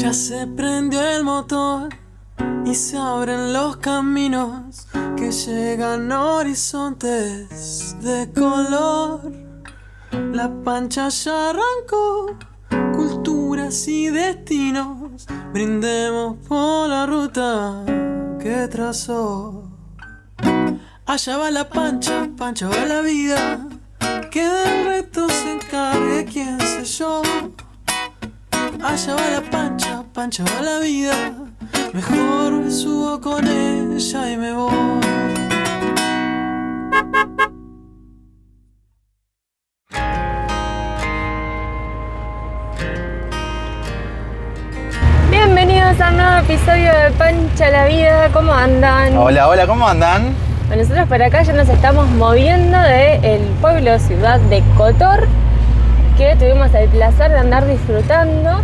Ya se prendió el motor y se abren los caminos que llegan a horizontes de color. La pancha ya arrancó, culturas y destinos, brindemos por la ruta que trazó. Allá va la pancha, pancha va la vida, que del reto se encargue quién sé yo. Allá va la pancha, pancha va la vida, mejor me subo con ella y me voy. Bienvenidos a un nuevo episodio de Pancha la Vida. ¿Cómo andan? Hola, hola, ¿cómo andan? Bueno, nosotros por acá ya nos estamos moviendo del pueblo ciudad de Kotor, que tuvimos el placer de andar disfrutando,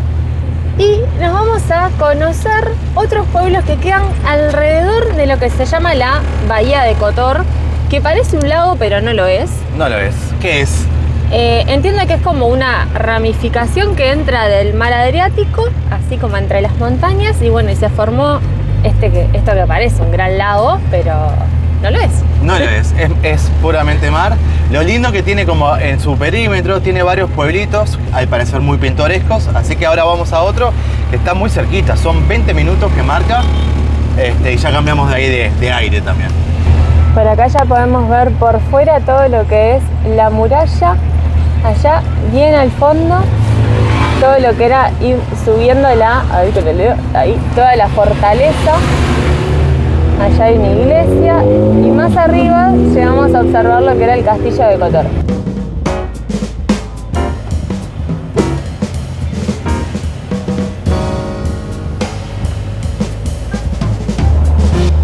y nos vamos a conocer otros pueblos que quedan alrededor de lo que se llama la Bahía de Kotor, que parece un lago pero no lo es. No lo es. ¿Qué es? Entiendo que es como una ramificación que entra del mar Adriático, así como entre las montañas, y bueno, y se formó esto que parece un gran lago, pero no lo es. No lo es puramente mar. Lo lindo que tiene como en su perímetro, tiene varios pueblitos, al parecer muy pintorescos, así que ahora vamos a otro que está muy cerquita, son 20 minutos que marca, y ya cambiamos de ahí de aire también. Por acá ya podemos ver por fuera todo lo que es la muralla, allá bien al fondo, todo lo que era ir subiendo toda la fortaleza. Allá hay una iglesia y más arriba llegamos a observar lo que era el castillo de Kotor.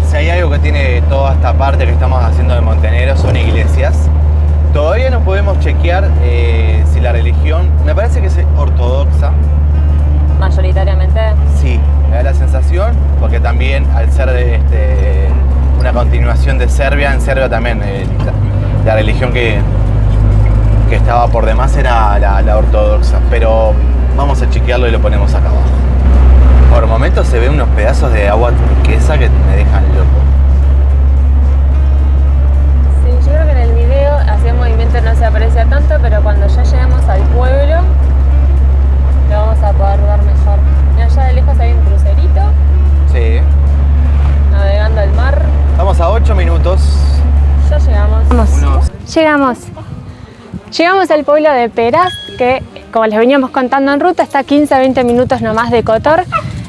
Si hay algo que tiene toda esta parte que estamos haciendo de Montenegro son iglesias. Todavía no podemos chequear si la religión, me parece que es ortodoxa. Mayoritariamente. Sí, me da la sensación, porque también al ser una continuación de Serbia, en Serbia también la religión que estaba por demás era la ortodoxa, pero vamos a chequearlo y lo ponemos acá abajo. Por momentos se ven unos pedazos de agua turquesa que me dejan loco. Sí, yo creo que en el video así el movimiento no se aprecia tanto, pero cuando ya lleguemos al pueblo lo vamos a poder ver mejor. Y allá de lejos hay un crucerito. Sí. Navegando el mar. Estamos a 8 minutos. Ya llegamos. Llegamos al pueblo de Perast, que como les veníamos contando en ruta, está a 15-20 minutos nomás de Kotor.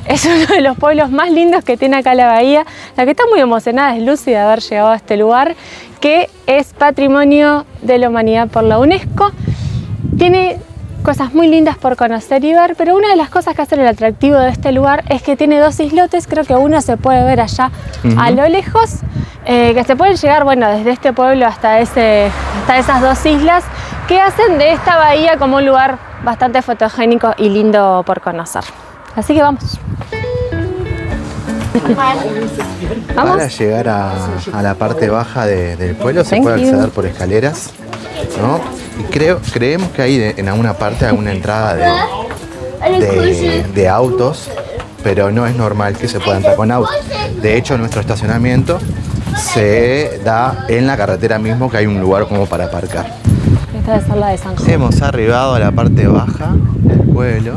Es uno de los pueblos más lindos que tiene acá la bahía. La que está muy emocionada es Lucy de haber llegado a este lugar, que es Patrimonio de la Humanidad por la UNESCO. Tiene cosas muy lindas por conocer y ver, pero una de las cosas que hacen el atractivo de este lugar es que tiene dos islotes. Creo que uno se puede ver allá a lo lejos, que se pueden llegar, bueno, desde este pueblo hasta esas dos islas, que hacen de esta bahía como un lugar bastante fotogénico y lindo por conocer. Así que vamos. ¿Vamos? Para llegar a la parte baja del pueblo se puede acceder por escaleras, ¿no? Y creemos que hay en alguna parte alguna entrada de autos, pero no es normal que se pueda entrar con autos. De hecho, nuestro estacionamiento se da en la carretera mismo, que hay un lugar como para aparcar. Esta debe ser la de San Juan. Hemos arribado a la parte baja del pueblo.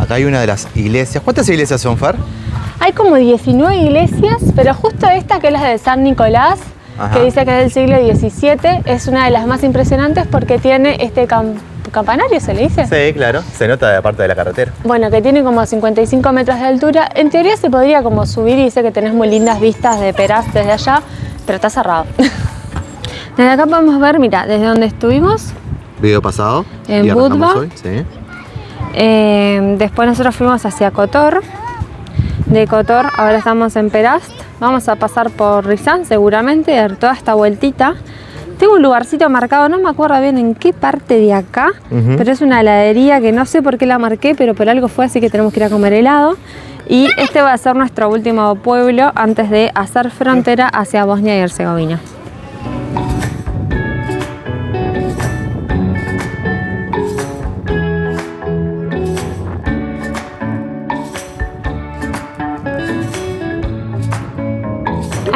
Acá hay una de las iglesias. ¿Cuántas iglesias son, Fer? Hay como 19 iglesias, pero justo esta, que es la de San Nicolás, que dice que es del siglo XVII, es una de las más impresionantes porque tiene este campanario, ¿se le dice? Sí, claro, se nota de parte de la carretera. Bueno, que tiene como 55 metros de altura. En teoría se podría como subir y dice que tenés muy lindas vistas de Perast desde allá, pero está cerrado. Desde acá podemos ver, mira, desde donde estuvimos. Video pasado. En Budva. Hoy, sí. Después nosotros fuimos hacia Kotor. De Kotor ahora estamos en Perast. Vamos a pasar por Rizán seguramente, dar toda esta vueltita. Tengo un lugarcito marcado, no me acuerdo bien en qué parte de acá, pero es una heladería que no sé por qué la marqué, pero por algo fue, así que tenemos que ir a comer helado. Y este va a ser nuestro último pueblo antes de hacer frontera hacia Bosnia y Herzegovina.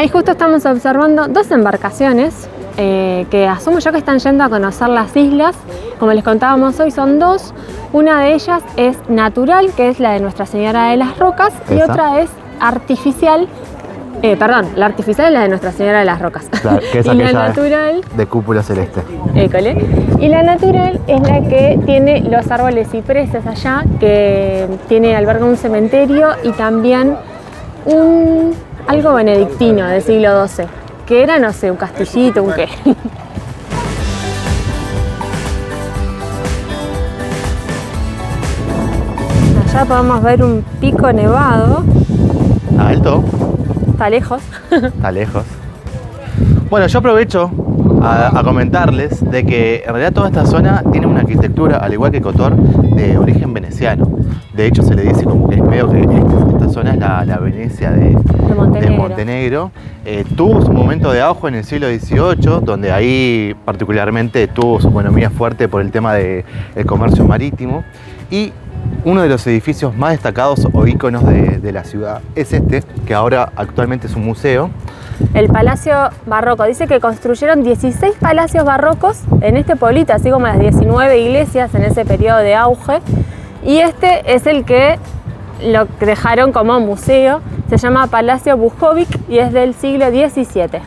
Ahí justo estamos observando 2 embarcaciones que asumo yo que están yendo a conocer las islas. Como les contábamos hoy, son 2. Una de ellas es natural, que es la de Nuestra Señora de las Rocas, y Esa. otra es artificial. La artificial es la de Nuestra Señora de las Rocas. Claro, que es y la aquella natural, de cúpula celeste. école. Y la natural es la que tiene los árboles cipreses allá, que alberga un cementerio y también algo benedictino del siglo XII, que era, no sé, un castillito, un qué. Allá podemos ver un pico nevado, Alto, está lejos. está lejos. Bueno, yo aprovecho a comentarles de que en realidad toda esta zona tiene una arquitectura, al igual que Kotor, de origen veneciano. De hecho, se le dice como que es medio que esta zona es la Venecia de Montenegro. Tuvo su momento de auge en el siglo XVIII, donde ahí particularmente tuvo su economía fuerte por el tema del comercio marítimo. Y uno de los edificios más destacados o íconos de la ciudad es este, que ahora actualmente es un museo. El Palacio Barroco. Dice que construyeron 16 palacios barrocos en este pueblito, así como las 19 iglesias en ese periodo de auge. Y este es el que lo dejaron como museo. Se llama Palacio Bujovic y es del siglo XVII.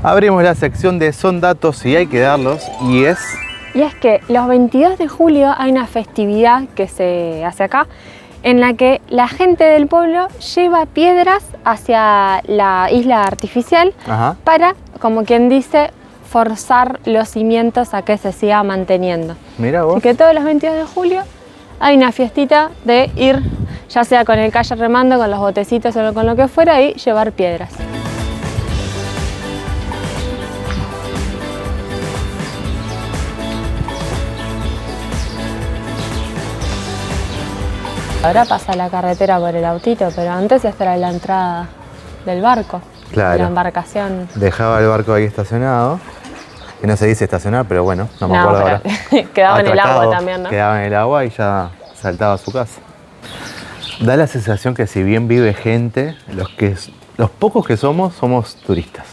Abrimos la sección de Son Datos y hay que darlos, y es... Y es que los 22 de julio hay una festividad que se hace acá, en la que la gente del pueblo lleva piedras hacia la isla artificial. Ajá. Para, como quien dice, forzar los cimientos a que se siga manteniendo. Mira vos. Así que todos los 22 de julio hay una fiestita de ir, ya sea con el kayak remando, con los botecitos o con lo que fuera, y llevar piedras. Ahora pasa la carretera por el autito, pero antes esta era la entrada del barco, Claro. de la embarcación. Dejaba el barco ahí estacionado. Que no se dice estacionar, pero bueno, no me acuerdo ahora. Quedaba en el agua Atracado, también, ¿no? Quedaba en el agua y ya saltaba a su casa. Da la sensación que si bien vive gente, los pocos que somos turistas.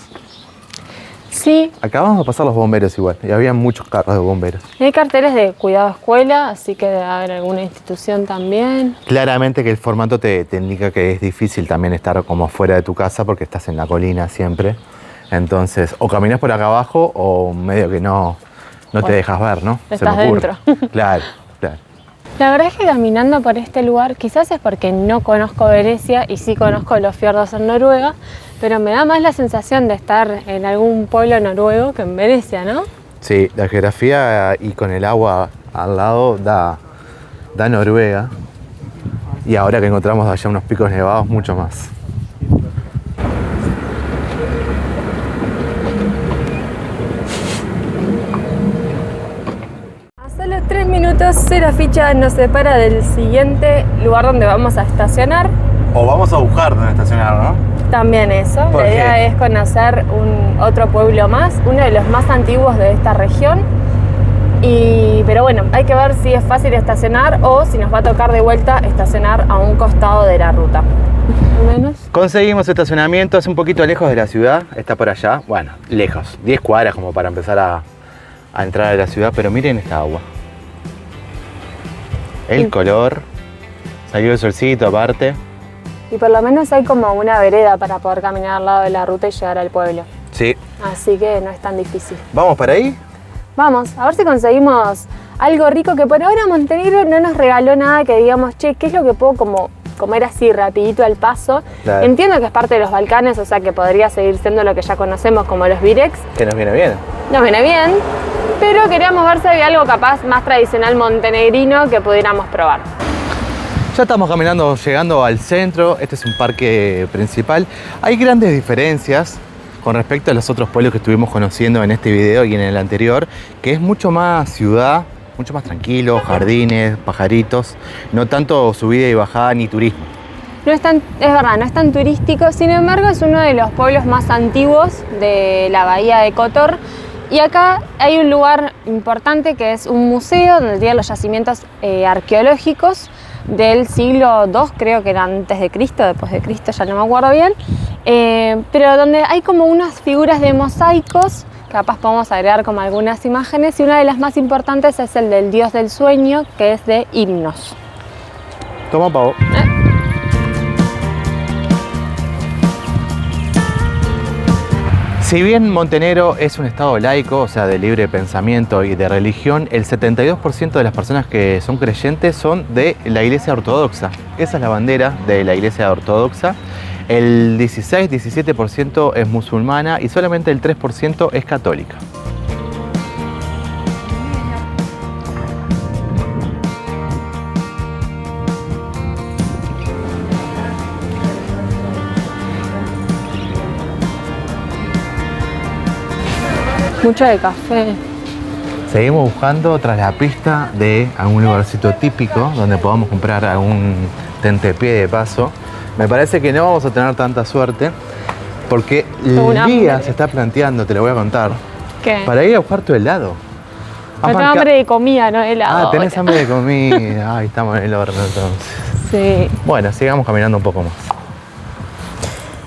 Sí, Acabamos de pasar los bomberos igual, y había muchos carros de bomberos. hay carteles de cuidado escuela, así que debe haber alguna institución también. Claramente que el formato te indica que es difícil también estar como fuera de tu casa porque estás en la colina siempre. Entonces, o caminas por acá abajo o medio que no te dejas ver, ¿no? Estás me ocurre. dentro. Claro, claro. La verdad es que caminando por este lugar, quizás es porque no conozco Venecia y sí conozco los fiordos en Noruega, pero me da más la sensación de estar en algún pueblo noruego que en Venecia, ¿no? Sí, la geografía y con el agua al lado da Noruega. Y ahora que encontramos allá unos picos nevados, mucho más. A solo 3 minutos, Cera Ficha nos separa del siguiente lugar donde vamos a estacionar. O vamos a buscar dónde estacionar, ¿no? También eso. ¿Por La idea qué? es conocer otro pueblo más, uno de los más antiguos de esta región. Pero bueno, hay que ver si es fácil estacionar o si nos va a tocar de vuelta estacionar a un costado de la ruta. Al menos. Conseguimos estacionamiento, es un poquito lejos de la ciudad, está por allá, bueno, lejos, 10 cuadras como para empezar a entrar a la ciudad, pero miren esta agua. El Sí. color, salió el solcito aparte. Y por lo menos hay como una vereda para poder caminar al lado de la ruta y llegar al pueblo. Sí. Así que no es tan difícil. ¿Vamos para ahí? Vamos, a ver si conseguimos algo rico, que por ahora Montenegro no nos regaló nada que digamos, che, ¿qué es lo que puedo comer así rapidito al paso? Claro. Entiendo que es parte de los Balcanes, o sea que podría seguir siendo lo que ya conocemos como los birex. Que nos viene bien. Nos viene bien, pero queríamos ver si había algo capaz más tradicional montenegrino que pudiéramos probar. Ya estamos caminando, llegando al centro, este es un parque principal. Hay grandes diferencias con respecto a los otros pueblos que estuvimos conociendo en este video y en el anterior, que es mucho más ciudad, mucho más tranquilo, jardines, pajaritos, no tanto subida y bajada ni turismo. Es verdad, no es tan turístico, sin embargo es uno de los pueblos más antiguos de la bahía de Kotor. Y acá hay un lugar importante que es un museo donde tienen los yacimientos arqueológicos. del siglo II, creo que era antes de Cristo, después de Cristo, ya no me acuerdo bien, pero donde hay como unas figuras de mosaicos, capaz podemos agregar como algunas imágenes, y una de las más importantes es el del dios del sueño, que es de Himnos. Toma, pavo. Si bien Montenegro es un estado laico, o sea, de libre pensamiento y de religión, el 72% de las personas que son creyentes son de la Iglesia Ortodoxa. Esa es la bandera de la Iglesia Ortodoxa. El 16-17% es musulmana y solamente el 3% es católica. Mucho de café. Seguimos buscando tras la pista de algún lugarcito típico donde podamos comprar algún tentepié de paso. Me parece que no vamos a tener tanta suerte porque el día se está planteando, te lo voy a contar, ¿Qué? para ir a buscar tu helado. Pero tengo hambre de comida, no de helado. Ah, tenés hambre de comida. Ay, estamos en el horno entonces. Sí. Bueno, sigamos caminando un poco más.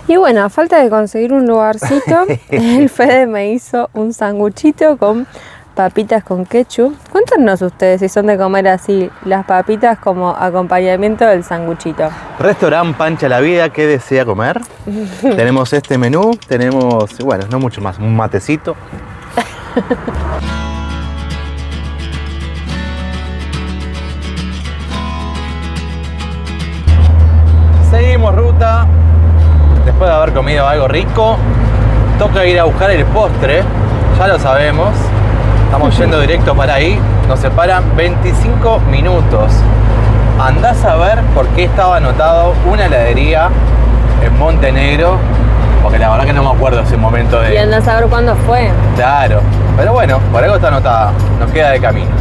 Y bueno, a falta de conseguir un lugarcito, el Fede me hizo un sanguchito con papitas con ketchup. Cuéntenos ustedes si son de comer así, las papitas como acompañamiento del sanguchito. Restaurant Pancha la Vida, ¿qué desea comer? Tenemos este menú, tenemos, bueno, no mucho más, un matecito. Seguimos ruta. Después de haber comido algo rico, toca ir a buscar el postre, ya lo sabemos. Estamos yendo directo para ahí, nos separan 25 minutos. Andás a ver por qué estaba anotado una heladería en Montenegro, porque la verdad que no me acuerdo ese momento de... Y andás a ver cuándo fue. Claro, pero bueno, por algo está anotada, nos queda de camino.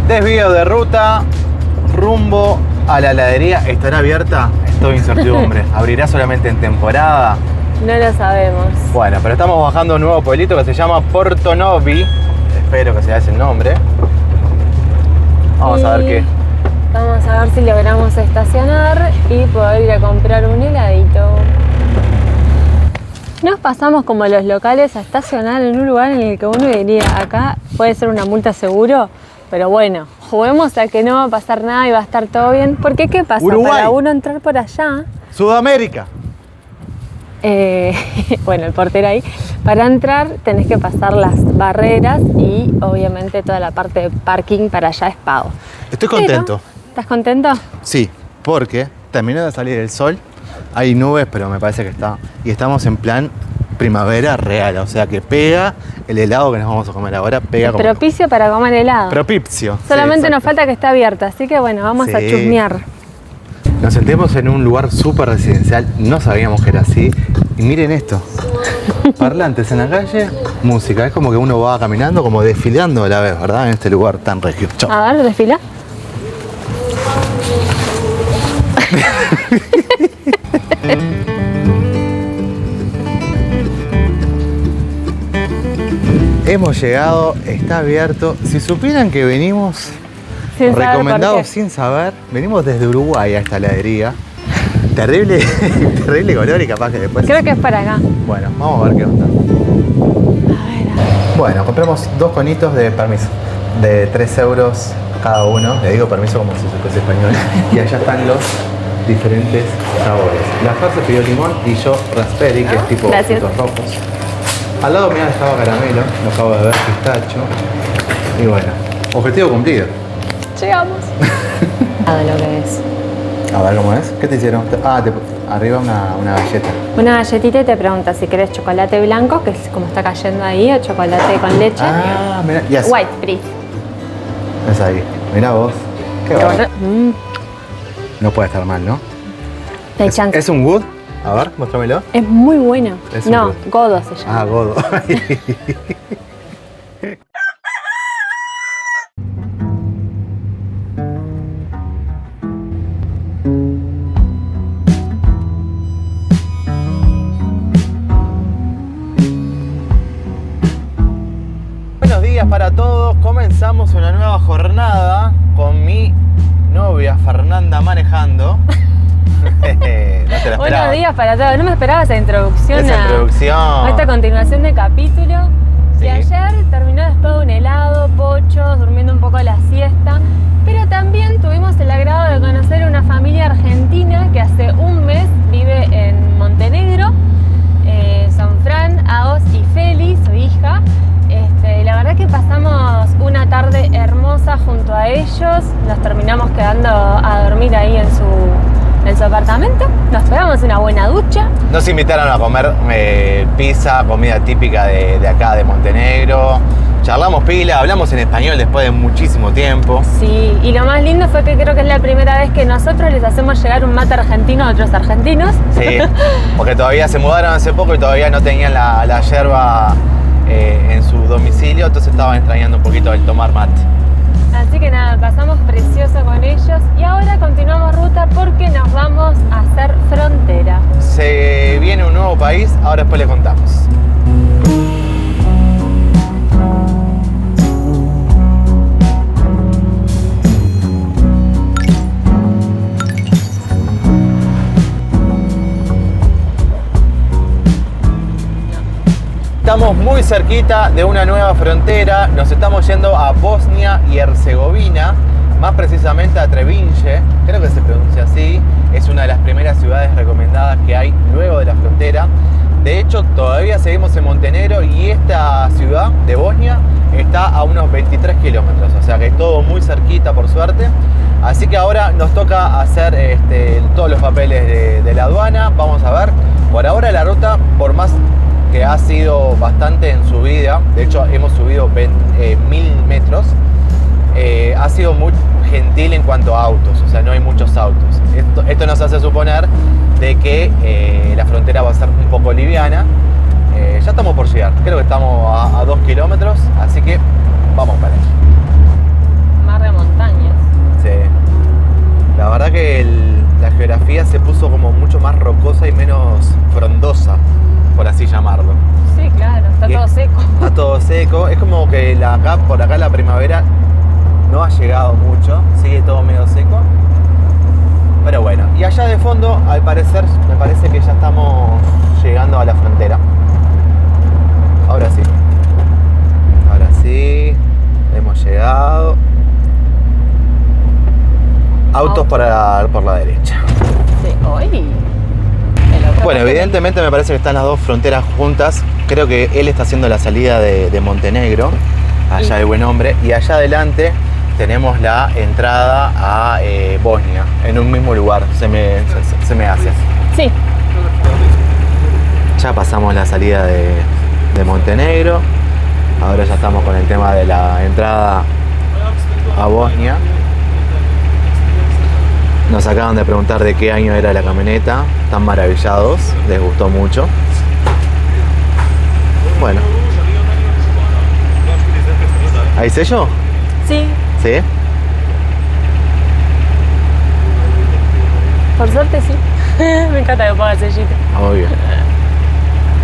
Desvío de ruta, rumbo a la heladería. ¿Estará abierta? Estoy en incertidumbre. ¿Abrirá solamente en temporada? No lo sabemos. Bueno, pero estamos bajando a un nuevo pueblito que se llama Porto Novi. Espero que sea ese el nombre. Vamos a ver qué. Vamos a ver si logramos estacionar y poder ir a comprar un heladito. Nos pasamos como los locales a estacionar en un lugar en el que uno diría, acá puede ser una multa seguro. Pero bueno, juguemos a que no va a pasar nada y va a estar todo bien. Porque ¿qué pasa? Uruguay. Para uno entrar por allá... Sudamérica. Bueno, el portero ahí. Para entrar tenés que pasar las barreras y obviamente toda la parte de parking para allá es pago. Estoy contento. Pero, ¿estás contento? Sí, porque terminó de salir el sol. Hay nubes, pero me parece que está... Y estamos en plan primavera real. O sea que pega el helado que nos vamos a comer ahora. Pega como... Propicio para comer helado. Propicio. Solamente sí, nos falta que esté abierta. Así que bueno, vamos a chusmear. Nos sentemos en un lugar súper residencial, no sabíamos que era así. Y miren esto, parlantes en la calle, música. Es como que uno va caminando, como desfilando a la vez, ¿verdad? En este lugar tan regio. Chau. A ver, desfila. Hemos llegado, está abierto. Si supieran que venimos... Sin saber recomendados por qué. sin saber, venimos desde Uruguay a esta heladería. Terrible, terrible color y capaz que después... Creo que es para acá. Bueno, vamos a ver qué onda. Bueno, compramos 2 conitos de permiso, de 3 euros cada uno. Le digo permiso como si fuese español. Y allá están los diferentes sabores. La Fer se pidió limón y yo raspberry, que es tipo Gracias. frutos rojos. Al lado mío estaba caramelo, lo acabo de ver, pistacho. Y bueno, objetivo cumplido. Llegamos. Nada lo que es. A ver cómo es. ¿Qué te hicieron? Ah, arriba una galleta. Una galletita y te pregunta si querés chocolate blanco, que es como está cayendo ahí, o chocolate con leche. Ah, mira. Yes. White, please. Es ahí. Mirá vos. Qué Pero bueno. bueno, No puede estar mal, ¿no? hay chance. ¿Es un good? A ver, muéstramelo. Es muy bueno. Es un No, good. Godo se llama. Ah, godo. para todos. Comenzamos una nueva jornada con mi novia Fernanda manejando. No te la esperaba. Buenos días para todos. No me esperaba esa introducción. Introducción. Esta continuación de capítulo. Sí. Que ayer terminó después de un helado, pochos, durmiendo un poco la siesta. Pero también tuvimos el agrado de conocer una familia argentina que hace un mes vive en Montenegro. Son Fran, Agos y Feli, su hija. La verdad que pasamos una tarde hermosa junto a ellos. Nos terminamos quedando a dormir ahí en su apartamento. Nos pegamos una buena ducha. Nos invitaron a comer pizza, comida típica de acá de Montenegro. Charlamos pila, hablamos en español después de muchísimo tiempo. Sí, y lo más lindo fue que creo que es la primera vez que nosotros les hacemos llegar un mate argentino a otros argentinos. Sí, porque todavía se mudaron hace poco y todavía no tenían la yerba en su domicilio, entonces estaban extrañando un poquito el tomar mate. Así que nada, pasamos precioso con ellos y ahora continuamos ruta porque nos vamos a hacer frontera. Se viene un nuevo país, ahora después le contamos. Estamos muy cerquita de una nueva frontera, nos estamos yendo a Bosnia y Herzegovina, más precisamente a Trebinje, creo que se pronuncia así, es una de las primeras ciudades recomendadas que hay luego de la frontera. De hecho, todavía seguimos en Montenegro y esta ciudad de Bosnia está a unos 23 kilómetros, o sea que es todo muy cerquita por suerte. Así que ahora nos toca hacer todos los papeles de la aduana, vamos a ver. Por ahora la ruta, por más que ha sido bastante en subida, de hecho hemos subido 1000 metros, ha sido muy gentil en cuanto a autos, o sea, no hay muchos autos. Esto nos hace suponer de que la frontera va a ser un poco liviana. Ya estamos por llegar, creo que estamos a 2 kilómetros, así que vamos para allá. Mar de montañas. Sí. La verdad que la geografía se puso como mucho más rocosa y menos frondosa, por así llamarlo. Sí, claro, está todo seco. Está todo seco. Es como que por acá la primavera no ha llegado mucho, sigue todo medio seco. Pero bueno, y allá de fondo, al parecer, me parece que ya estamos llegando a la frontera. Ahora sí, hemos llegado. Autos por la derecha. Sí, hoy. Bueno, evidentemente me parece que están las dos fronteras juntas. Creo que él está haciendo la salida de Montenegro, allá de Buen Hombre, y allá adelante tenemos la entrada a Bosnia, en un mismo lugar, se me hace. Sí. Ya pasamos la salida de Montenegro, ahora ya estamos con el tema de la entrada a Bosnia. Nos acaban de preguntar de qué año era la camioneta, están maravillados, les gustó mucho. Bueno. ¿Hay sello? Sí. ¿Sí? Por suerte sí. Me encanta que ponga el sellito. Muy bien.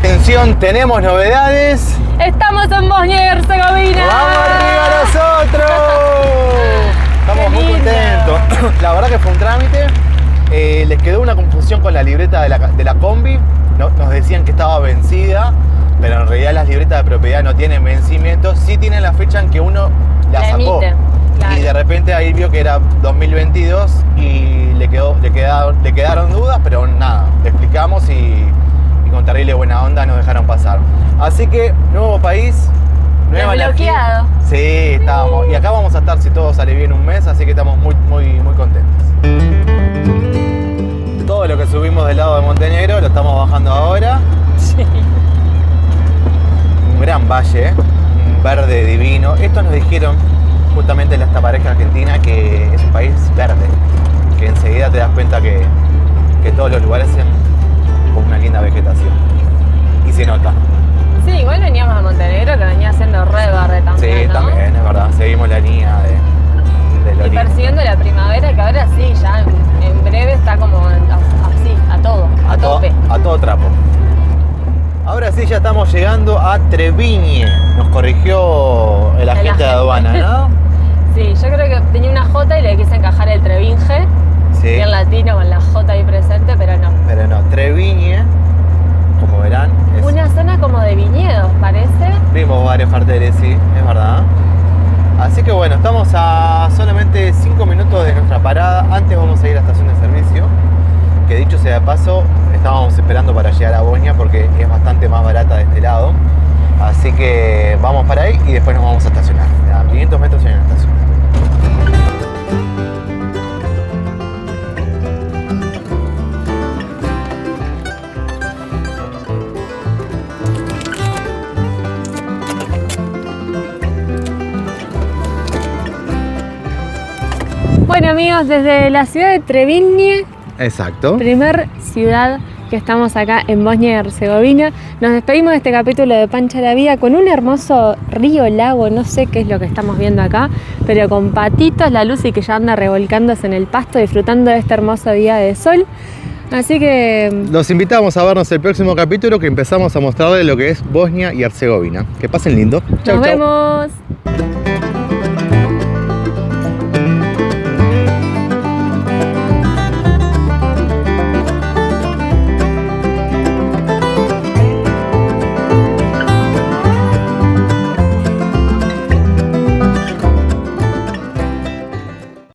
Atención, tenemos novedades. ¡Estamos en Bosnia y Herzegovina! ¡Vamos arriba nosotros! Estamos muy contentos. La verdad que fue un trámite. Les quedó una confusión con la libreta de la combi. Nos decían que estaba vencida, pero en realidad las libretas de propiedad no tienen vencimiento. Sí tienen la fecha en que uno la sacó. Emite, claro. Y de repente ahí vio que era 2022 y le quedaron dudas, pero nada, le explicamos y con terrible buena onda nos dejaron pasar. Así que, nuevo país, nueva desbloqueado. energía. Sí, estábamos. Y acá vamos a estar, si todo sale bien, un mes, así que estamos muy, muy, muy contentos. Todo lo que subimos del lado de Montenegro lo estamos bajando ahora. Sí. Un gran valle, un verde divino. Esto nos dijeron justamente esta pareja argentina, que es un país verde, que enseguida te das cuenta que todos los lugares tienen una linda vegetación. Y se nota. Sí, igual veníamos a Montenegro, que venía siendo re verde también, Sí, ¿no? también, es verdad. Seguimos la línea de lo Y lindo. persiguiendo la primavera, que ahora sí, ya en breve está como así, a todo, a tope. A todo trapo. Ahora sí sí, ya estamos llegando a Treviñe. Nos corrigió el agente de aduana, ¿no? Sí, yo creo que tenía una J y le quise encajar el Trevinge. Sí. Bien latino con la J ahí presente, pero no. Pero no, Treviñe, como verán, es... Una zona como de viñedos, parece. Vimos varios carteles, sí, es verdad. Así que bueno, estamos a solamente 5 minutos de nuestra parada. Antes vamos a ir a la estación de servicio, que dicho sea de paso, estábamos esperando para llegar a Bosnia porque es bastante más barata de este lado. Así que vamos para ahí y después nos vamos a estacionar. A 500 metros hay una estación. Bueno amigos, desde la ciudad de Treviñe, Exacto. primer ciudad que estamos acá en Bosnia y Herzegovina, nos despedimos de este capítulo de Pancha la Vida con un hermoso río, lago, no sé qué es lo que estamos viendo acá, pero con patitos, la Lucy que ya anda revolcándose en el pasto, disfrutando de este hermoso día de sol. Así que... Los invitamos a vernos el próximo capítulo, que empezamos a mostrarles lo que es Bosnia y Herzegovina. Que pasen lindo. Chau, nos chau. vemos.